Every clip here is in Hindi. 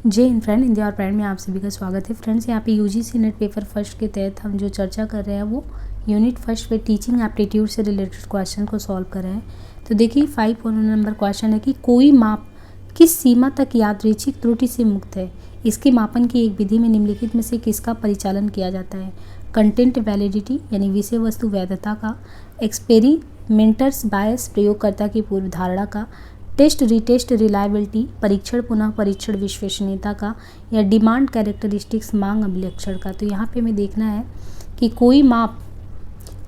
जय हिंद फ्रेंड, इंडिया और प्राइड में आप सभी का स्वागत है। फ्रेंड्स, यहाँ पे यूजीसी नेट पेपर फर्स्ट के तहत हम जो चर्चा कर रहे हैं वो यूनिट फर्स्ट पे टीचिंग एप्टीट्यूड से रिलेटेड क्वेश्चन को सॉल्व कर रहे हैं। तो देखिए 5 नंबर क्वेश्चन है कि कोई माप किस सीमा तक यादृच्छिक त्रुटि से मुक्त है। इसके मापन की एक विधि में निम्नलिखित में से किसका परिचालन किया जाता है। कंटेंट वैलिडिटी यानी विषय वस्तु वैधता का, एक्सपेरिमेंटर्स बायस प्रयोगकर्ता की पूर्व धारणा का, टेस्ट रीटेस्ट रिलायबिलिटी परीक्षण पुनः परीक्षण विश्वसनीयता का, या डिमांड कैरेक्टरिस्टिक्स मांग अभिलक्षण का। तो यहाँ पे हमें देखना है कि कोई माप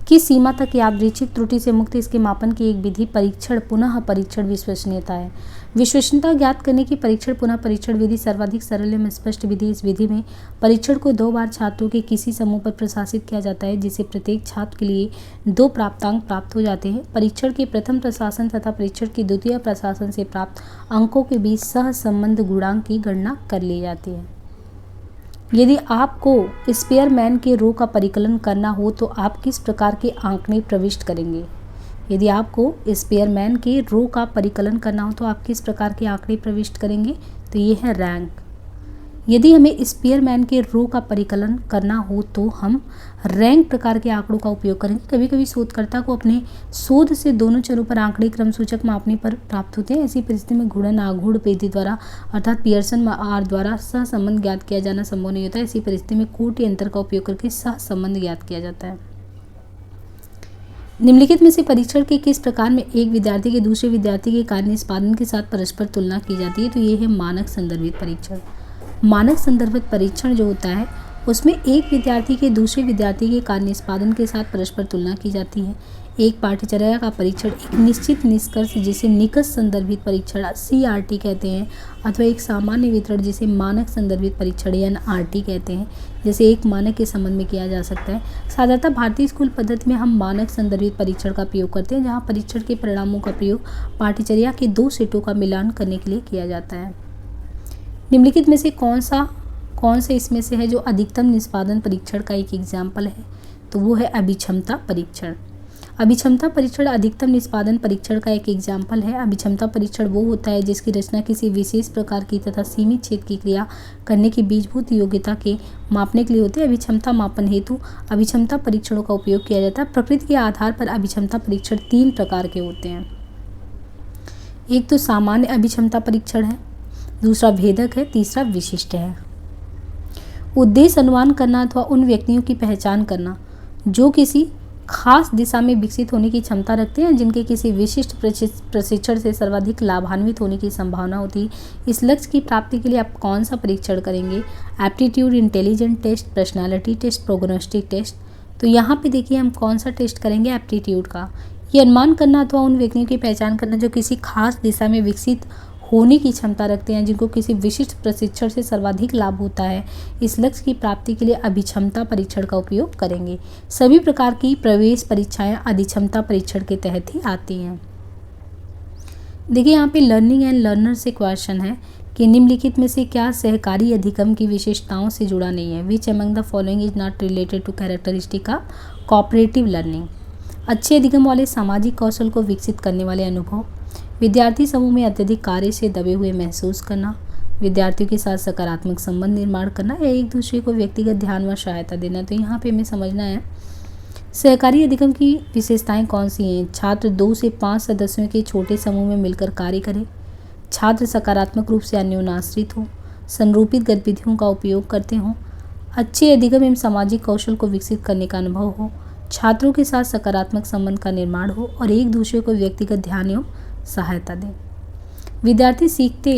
किस सीमा तक यादृच्छिक त्रुटि से मुक्त, इसके मापन की एक विधि परीक्षण पुनः परीक्षण विश्वसनीयता है। विश्वसनीयता ज्ञात करने की परीक्षण पुनः परीक्षण विधि सर्वाधिक सरल एवं स्पष्ट विधि। इस विधि में परीक्षण को 2 बार छात्रों के किसी समूह पर प्रशासित किया जाता है, जिससे प्रत्येक छात्र के लिए 2 प्राप्तांक प्राप्त हो जाते हैं। परीक्षण के प्रथम प्रशासन तथा परीक्षण के द्वितीय प्रशासन से प्राप्त अंकों के बीच सहसंबंध गुणांक की गणना कर ली जाती है। यदि आपको स्पेयरमैन के रो का परिकलन करना हो तो आप किस प्रकार के आंकड़े प्रविष्ट करेंगे। यदि आपको स्पेयरमैन के रो का परिकलन करना हो तो आप किस प्रकार के आंकड़े प्रविष्ट करेंगे। तो ये है रैंक। यदि हमें स्पेयरमैन के रो का परिकलन करना हो तो हम रैंक प्रकार के आंकड़ों का उपयोग करेंगे। कभी कभी शोधकर्ता को अपने शोध से दोनों चरों पर आंकड़े क्रम सूचक मापने पर प्राप्त होते हैं। ऐसी परिस्थिति में गुणन आघूर्ण विधि द्वारा अर्थात पियर्सन आर द्वारा सहसंबंध ज्ञात किया जाना संभव नहीं होता है। ऐसी परिस्थिति में कोटि अंतर का उपयोग करके सहसंबंध ज्ञात किया जाता है। निम्नलिखित में से परीक्षण के किस प्रकार में एक विद्यार्थी के दूसरे विद्यार्थी के कार्य निष्पादन के साथ परस्पर तुलना की जाती है। तो ये है मानक संदर्भित परीक्षण। मानक संदर्भित परीक्षण जो होता है उसमें एक विद्यार्थी के दूसरे विद्यार्थी के कार्य निष्पादन के साथ परस्पर तुलना की जाती है। एक पाठ्यचर्या का परीक्षण एक निश्चित निष्कर्ष जिसे निकष संदर्भित परीक्षण CRT कहते हैं, अथवा एक सामान्य वितरण जिसे मानक संदर्भित परीक्षण NRT कहते हैं, जैसे एक मानक के संबंध में किया जा सकता है। साधारणतः भारतीय स्कूल पद्धति में हम मानक संदर्भित परीक्षण का प्रयोग करते हैं, जहाँ परीक्षण के परिणामों का प्रयोग पाठ्यचर्या के 2 सेटों का मिलान करने के लिए किया जाता है। निम्नलिखित में से कौन सा इसमें से है जो अधिकतम निष्पादन परीक्षण का एक एग्जाम्पल है। तो वो है अभिक्षमता परीक्षण। अभिक्षमता परीक्षण अधिकतम निष्पादन परीक्षण का एक एग्जाम्पल है। अभिक्षमता परीक्षण वो होता है जिसकी रचना किसी विशेष प्रकार की तथा सीमित क्षेत्र की क्रिया करने की बीजभूत योग्यता के मापने के लिए होते हैं। अभिक्षमता मापन हेतु अभिक्षमता परीक्षणों का उपयोग किया जाता है। प्रकृति के आधार पर अभिक्षमता परीक्षण 3 प्रकार के होते हैं। एक तो सामान्य अभिक्षमता परीक्षण है, दूसरा भेदक है, तीसरा विशिष्ट है। उद्देश्य अनुमान करना अथवा उन व्यक्तियों की पहचान करना जो किसी खास दिशा में विकसित होने की क्षमता रखते हैं, जिनके किसी विशिष्ट प्रशिक्षण से सर्वाधिक लाभान्वित होने की संभावना होती है। इस लक्ष्य की प्राप्ति के लिए आप कौन सा परीक्षण करेंगे। Aptitude intelligent test, personality test, prognostic test. तो यहाँ पे देखिए हम कौन सा टेस्ट करेंगे, एप्टीट्यूड का। ये अनुमान करना अथवा उन व्यक्तियों की पहचान करना जो किसी खास दिशा में विकसित होने की क्षमता रखते हैं, जिनको किसी विशिष्ट प्रशिक्षण से सर्वाधिक लाभ होता है। इस लक्ष्य की प्राप्ति के लिए अभिक्षमता परीक्षण का उपयोग करेंगे। सभी प्रकार की प्रवेश परीक्षाएं अधिक्षमता परीक्षण के तहत ही आती हैं। देखिए यहाँ पे लर्निंग एंड लर्नर से क्वेश्चन है कि निम्नलिखित में से क्या सहकारी अधिगम की विशेषताओं से जुड़ा नहीं है। Which among the following is not related to characteristic of cooperative learning. अच्छे अधिगम वाले सामाजिक कौशल को विकसित करने वाले अनुभव, विद्यार्थी समूह में अत्यधिक कार्य से दबे हुए महसूस करना, विद्यार्थियों के साथ सकारात्मक संबंध निर्माण करना, या एक दूसरे को व्यक्तिगत ध्यान व सहायता देना। तो यहाँ पे हमें समझना है सहकारी अधिगम की विशेषताएं कौन सी हैं। छात्र 2 से 5 सदस्यों के छोटे समूह में मिलकर कार्य करें, छात्र सकारात्मक रूप से अन्योन्याश्रित हों, संरूपित गतिविधियों का उपयोग करते हों, अच्छे अधिगम एवं सामाजिक कौशल को विकसित करने का अनुभव हो, छात्रों के साथ सकारात्मक संबंध का निर्माण हो और एक दूसरे को व्यक्तिगत ध्यान एवं सहायता दें। विद्यार्थी सीखते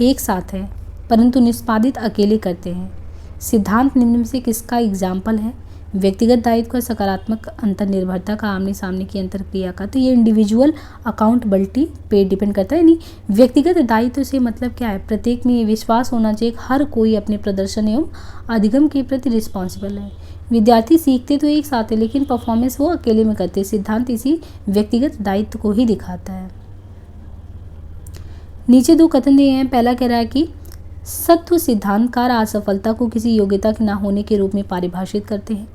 एक साथ हैं परंतु निष्पादित अकेले करते हैं। सिद्धांत निम्न में से किसका एग्जाम्पल है। व्यक्तिगत दायित्व का सकारात्मक अंतर्निर्भरता का आमने सामने की अंतरक्रिया का। तो ये इंडिविजुअल अकाउंटेबिलिटी पे डिपेंड करता है। यानी व्यक्तिगत दायित्व से मतलब क्या है, प्रत्येक में ये विश्वास होना चाहिए कि हर कोई अपने प्रदर्शन एवं अधिगम के प्रति रिस्पॉन्सिबल है। विद्यार्थी सीखते तो एक साथ है लेकिन परफॉर्मेंस वो अकेले में करते हैं। सिद्धांत इसी व्यक्तिगत दायित्व को ही दिखाता है। नीचे 2 कथन दिए हैं। पहला कह रहा है कि सत्व सिद्धांतकार असफलता को किसी योग्यता के न होने के रूप में परिभाषित करते हैं।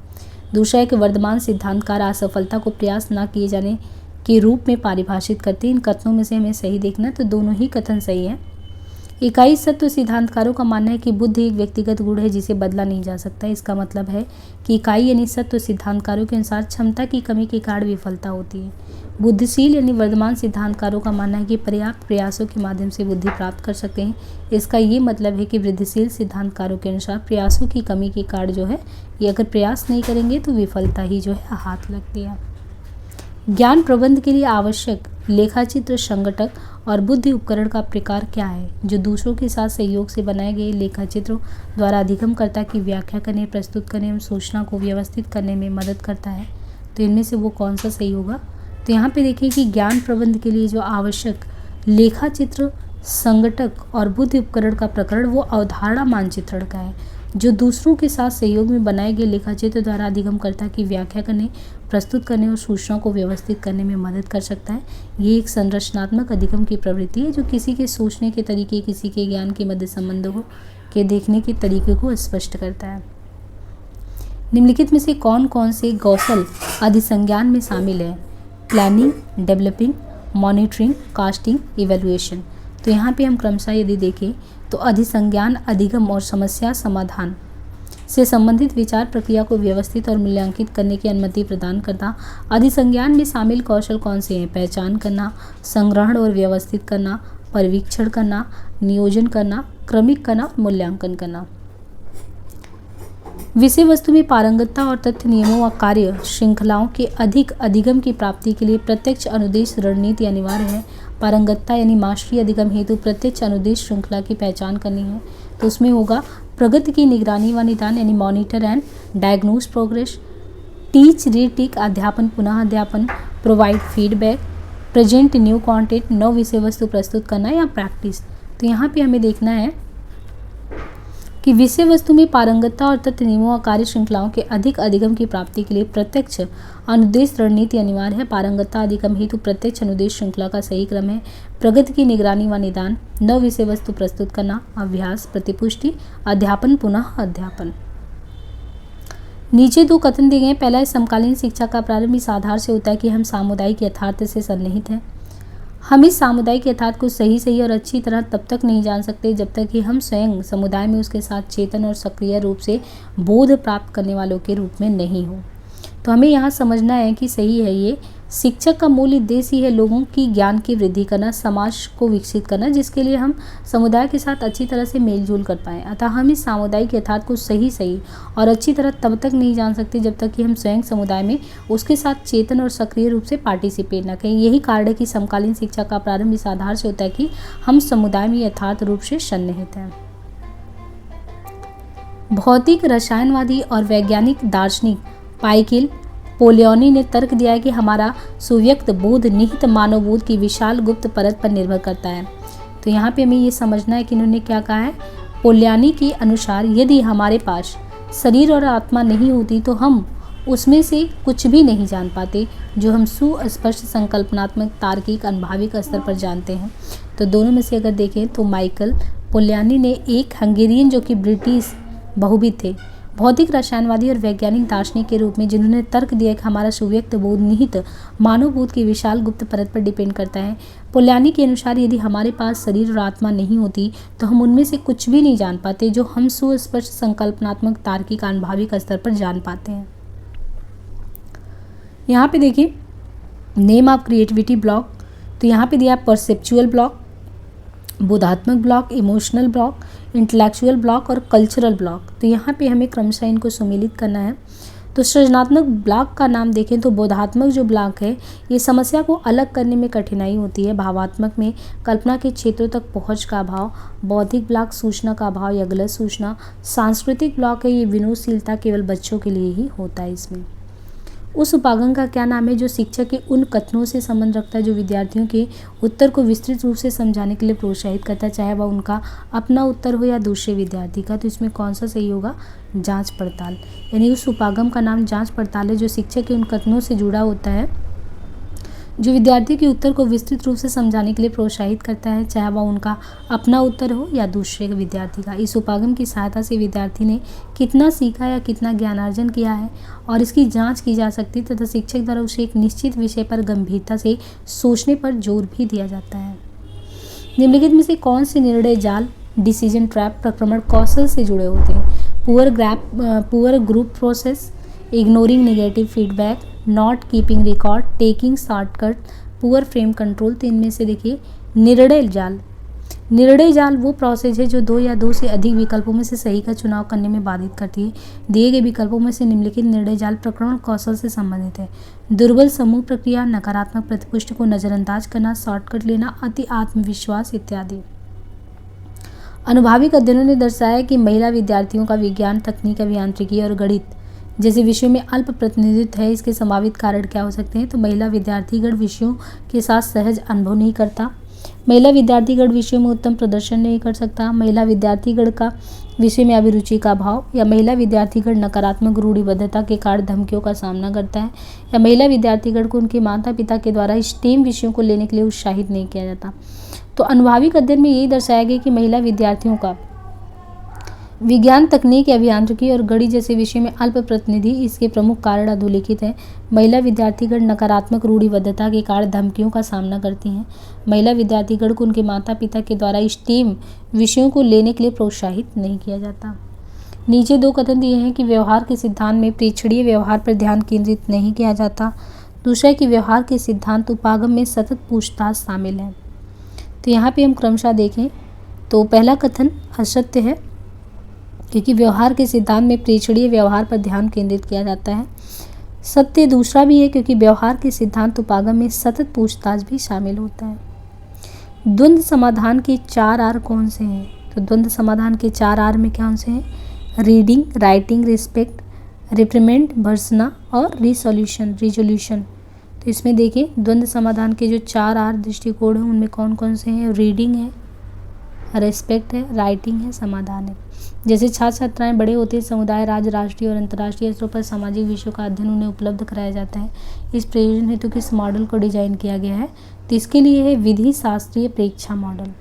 दूसरा है कि वर्तमान सिद्धांतकार असफलता को प्रयास न किए जाने के रूप में परिभाषित करते हैं। इन कथनों में से हमें सही देखना है, तो दोनों ही कथन सही है। इकाई सत्व सिद्धांतकारों का मानना है कि बुद्धि एक व्यक्तिगत गुण है जिसे बदला नहीं जा सकता। इसका मतलब है कि इकाई यानी सत्व सिद्धांतकारों के अनुसार क्षमता की कमी के कारण विफलता होती है। बुद्धिशील यानी वर्तमान सिद्धांतकारों का मानना है कि पर्याप्त प्रयासों के माध्यम से बुद्धि प्राप्त कर सकते हैं। इसका ये मतलब है कि वृद्धिशील सिद्धांतकारों के अनुसार प्रयासों की कमी के कारण जो है ये अगर प्रयास नहीं करेंगे तो विफलता ही जो है हाथ लगती है। ज्ञान प्रबंध के लिए आवश्यक लेखाचित्र संगठक और बुद्धि उपकरण का प्रकार क्या है, जो दूसरों के साथ सहयोग से बनाए गए लेखाचित्रों द्वारा अधिगमकर्ता की व्याख्या करने, प्रस्तुत करने एवं सूचना को व्यवस्थित करने में मदद करता है। तो इनमें से वो कौन सा सही होगा? तो यहाँ पे देखिए कि ज्ञान प्रबंध के लिए जो आवश्यक लेखाचित्र संगठक और बुद्धि उपकरण का प्रकरण वो अवधारणा मानचित्रण का है, जो दूसरों के साथ सहयोग में बनाए गए लेखाचित्र द्वारा अधिगमकर्ता की व्याख्या करने, प्रस्तुत करने और सूचना को व्यवस्थित करने में मदद कर सकता है। ये एक संरचनात्मक अधिगम की प्रवृत्ति है जो किसी के सोचने के तरीके, किसी के ज्ञान के मध्य संबंधों के देखने के तरीके को स्पष्ट करता है। निम्नलिखित में से कौन कौन से कौशल अधिसंज्ञान में शामिल है? Planning, developing, monitoring, casting, evaluation. तो यहाँ पे हम क्रमशः यदि देखें तो अधिसंज्ञान अधिगम और समस्या समाधान से संबंधित विचार प्रक्रिया को व्यवस्थित और मूल्यांकित करने की अनुमति प्रदान करता। अधिसंज्ञान में शामिल कौशल कौन से हैं? पहचान करना, संग्रहण और व्यवस्थित करना, परीक्षण करना, नियोजन करना, क्रमिक करना और मूल्यांकन करना। विषय वस्तु में पारंगतता और तथ्य नियमों व कार्य श्रृंखलाओं के अधिक अधिगम की प्राप्ति के लिए प्रत्यक्ष अनुदेश रणनीति अनिवार्य है। पारंगतता यानी मास्टरी अधिगम हेतु प्रत्यक्ष अनुदेश श्रृंखला की पहचान करनी है। तो उसमें होगा प्रगति की निगरानी व निदान यानी monitor and diagnose progress, teach reteach अध्यापन पुनः अध्यापन, provide feedback, present new content नव विषय वस्तु प्रस्तुत करना या प्रैक्टिस। तो यहाँ पे हमें देखना है कि विषय वस्तु में पारंगतता और तथ्य नियमों और कार्य श्रृंखलाओं के अधिक अधिगम की प्राप्ति के लिए प्रत्यक्ष अनुदेश रणनीति अनिवार्य है। पारंगतता अधिगम हेतु प्रत्यक्ष अनुदेश श्रृंखला का सही क्रम है प्रगति की निगरानी व निदान, नव विषय वस्तु प्रस्तुत करना, अभ्यास, प्रतिपुष्टि, अध्यापन पुनः अध्यापन। नीचे दो कथन दिए गए। पहला है समकालीन शिक्षा का प्रारंभ इस आधार से होता है कि हम सामुदायिक यथार्थ से सन्निहित हैं। हम इस सामुदायिक यथार्थ को सही और अच्छी तरह तब तक नहीं जान सकते जब तक कि हम स्वयं समुदाय में उसके साथ चेतन और सक्रिय रूप से बोध प्राप्त करने वालों के रूप में नहीं हो। तो हमें यहाँ समझना है कि सही है ये शिक्षक का मूल उद्देश्य ही है लोगों की ज्ञान की वृद्धि करना, समाज को विकसित करना, जिसके लिए हम समुदाय के साथ अच्छी तरह से मेलजोल कर पाएँ। अतः हम इस सामुदायिक यथार्थ को सही और अच्छी तरह तब तक नहीं जान सकते जब तक कि हम स्वयं समुदाय में उसके साथ चेतन और सक्रिय रूप से पार्टिसिपेट न करें। यही कारण है कि समकालीन शिक्षा का प्रारंभ इस आधार से होता है कि हम समुदाय में यथार्थ रूप से सन्निहित हैं। भौतिक रसायनवादी और वैज्ञानिक दार्शनिक पाइकिल पोलियोनी ने तर्क दिया है कि हमारा सुव्यक्त बोध निहित मानव बोध की विशाल गुप्त परत पर निर्भर करता है। तो यहाँ पे हमें ये समझना है कि इन्होंने क्या कहा है। पोलियानी के अनुसार यदि हमारे पास शरीर और आत्मा नहीं होती तो हम उसमें से कुछ भी नहीं जान पाते जो हम सुस्पष्ट संकल्पनात्मक तार्किक अनुभविक स्तर पर जानते हैं। तो दोनों में से अगर देखें तो माइकल पोलियानी ने एक हंगेरियन जो कि ब्रिटिश बहुविध थे, भौतिक रसायनवादी और वैज्ञानिक दार्शनिक के रूप में जिन्होंने तर्क दिया कि हमारा सुव्यक्त बोध निहित मानव बोध की विशाल गुप्त परत पर डिपेंड करता है। पोलियानी के अनुसार यदि हमारे पास शरीर और आत्मा नहीं होती तो हम उनमें से कुछ भी नहीं जान पाते जो हम सुस्पष्ट संकल्पनात्मक तार्किक अनुभविक स्तर पर जान पाते हैं। यहाँ पे देखिए नेम ऑफ क्रिएटिविटी ब्लॉक। तो यहाँ पे दिया परसेप्चुअल ब्लॉक, बोधात्मक block, emotional block, intellectual block और कल्चरल ब्लॉक। तो यहाँ पे हमें क्रमशः इनको सम्मिलित करना है। तो सृजनात्मक ब्लॉक का नाम देखें तो बोधात्मक जो ब्लॉक है ये समस्या को अलग करने में कठिनाई होती है। भावात्मक में कल्पना के क्षेत्रों तक पहुँच का अभाव, बौद्धिक ब्लॉक सूचना का अभाव या गलत सूचना, सांस्कृतिक ब्लॉक है ये विनोदशीलता केवल बच्चों के लिए ही होता है। इसमें उस उपागम का क्या नाम है जो शिक्षक के उन कथनों से संबंध रखता है जो विद्यार्थियों के उत्तर को विस्तृत रूप से समझाने के लिए प्रोत्साहित करता है, चाहे वह उनका अपना उत्तर हो या दूसरे विद्यार्थी का। तो इसमें कौन सा सही होगा? जांच पड़ताल। यानी उस उपागम का नाम जांच पड़ताल है जो शिक्षक के उन कथनों से जुड़ा होता है जो विद्यार्थी के उत्तर को विस्तृत रूप से समझाने के लिए प्रोत्साहित करता है, चाहे वह उनका अपना उत्तर हो या दूसरे विद्यार्थी का। इस उपागम की सहायता से विद्यार्थी ने कितना सीखा या कितना ज्ञानार्जन किया है और इसकी जांच की जा सकती है तथा शिक्षक द्वारा उसे एक निश्चित विषय पर गंभीरता से सोचने पर जोर भी दिया जाता है। निम्नलिखित में से कौन से निर्णय जाल डिसीजन ट्रैप प्रक्रमण कौशल से जुड़े होते हैं? Poor group process, ignoring negative feedback, not keeping record, taking shortcut, poor frame control. तो इनमें से देखिए निर्णय जाल वो प्रोसेस है जो दो या दो से अधिक विकल्पों में से सही का चुनाव करने में बाधित करती है। दिए गए विकल्पों में से निम्नलिखित निर्णय जाल प्रक्रमण कौशल से संबंधित है? दुर्बल समूह प्रक्रिया, नकारात्मक प्रतिपुष्टि को नजरअंदाज करना, शॉर्टकट लेना, अति आत्मविश्वास इत्यादि। अनुभाविक अध्ययनों ने दर्शाया कि महिला विद्यार्थियों का विज्ञान, तकनीक, अभियांत्रिकी और गणित जैसे विषयों में अल्प प्रतिनिधित्व है। इसके संभावित कारण क्या हो सकते हैं? तो महिला विद्यार्थीगण विषयों के साथ सहज अनुभव नहीं करता, महिला विद्यार्थीगण विषयों में उत्तम प्रदर्शन नहीं कर सकता, महिला विद्यार्थीगण का विषय में अभिरुचि का अभाव, या महिला विद्यार्थीगण नकारात्मक रूढ़िबद्धता के कारण धमकियों का सामना करता है, या महिला विद्यार्थीगण को उनके माता पिता के द्वारा स्टेम विषयों को लेने के लिए उत्साहित नहीं किया जाता। तो अनुभाविक अध्ययन में यही दर्शाया गया कि महिला विद्यार्थियों का विज्ञान, तकनीक, अभियांत्रिकी और गणित जैसे विषय में अल्प प्रतिनिधि, इसके प्रमुख कारण अधोलिखित हैं। महिला विद्यार्थीगण नकारात्मक रूढ़िबद्धता के कारण धमकियों का सामना करती हैं, महिला विद्यार्थीगण को उनके माता पिता के द्वारा स्टेम विषयों को लेने के लिए प्रोत्साहित नहीं किया जाता। नीचे दो कथन दिए हैं कि व्यवहार के सिद्धांत में प्रेक्षणीय व्यवहार पर ध्यान केंद्रित नहीं किया जाता। दूसरा है कि व्यवहार के सिद्धांत उपागम में सतत पूछताछ शामिल है। तो यहाँ पे हम क्रमशः देखें तो पहला कथन असत्य है, क्योंकि व्यवहार के सिद्धांत में प्रेक्षणीय व्यवहार पर ध्यान केंद्रित किया जाता है। सत्य दूसरा भी है, क्योंकि व्यवहार के सिद्धांत उपागम में सतत पूछताछ भी शामिल होता है। द्वंद्व समाधान के 4 आर कौन से हैं? तो द्वंद्व समाधान के 4 आर में कौन से हैं? रीडिंग, राइटिंग, रिस्पेक्ट, रिप्रिमेंड, भर्त्सना और रिजोल्यूशन। तो इसमें देखिए द्वंद्व समाधान के जो 4 आर दृष्टिकोण हैं उनमें कौन कौन से हैं? रीडिंग है, रेस्पेक्ट है, राइटिंग है, समाधान है। जैसे छात्र छात्राएं बड़े होते हैं, समुदाय, राज्य, राष्ट्रीय और अंतर्राष्ट्रीय स्तरों पर सामाजिक विषयों का अध्ययन उन्हें उपलब्ध कराया जाता है। इस प्रयोजन हेतु किस मॉडल को डिजाइन किया गया है? तो इसके लिए है विधि शास्त्रीय प्रेक्षा मॉडल।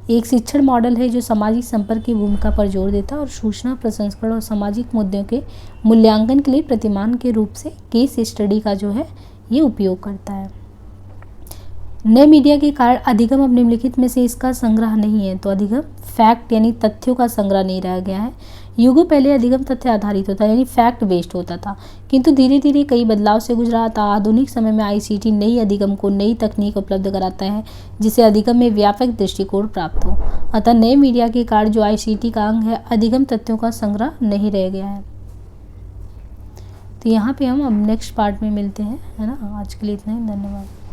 एक शिक्षण मॉडल है जो सामाजिक संपर्क की भूमिका पर जोर देता है और सूचना प्रसंस्करण और सामाजिक मुद्दों के मूल्यांकन के लिए प्रतिमान के रूप से केस स्टडी का जो है ये उपयोग करता है। नए मीडिया के कारण अधिगम अब निम्नलिखित में से इसका संग्रह नहीं है। तो अधिगम फैक्ट यानी तथ्यों का संग्रह नहीं रह गया है। युगों पहले अधिगम तथ्य आधारित होता यानी फैक्ट बेस्ड होता था, किंतु धीरे धीरे कई बदलाव से गुजरा था। आधुनिक समय में आईसीटी नई अधिगम को नई तकनीक उपलब्ध कराता है जिससे अधिगम में व्यापक दृष्टिकोण प्राप्त हो। अतः नए मीडिया के कारण जो आईसीटी का अंग है अधिगम तथ्यों का संग्रह नहीं रह गया है। तो यहाँ पे हम अब नेक्स्ट पार्ट में मिलते हैं, है ना। आज के लिए इतना ही, धन्यवाद।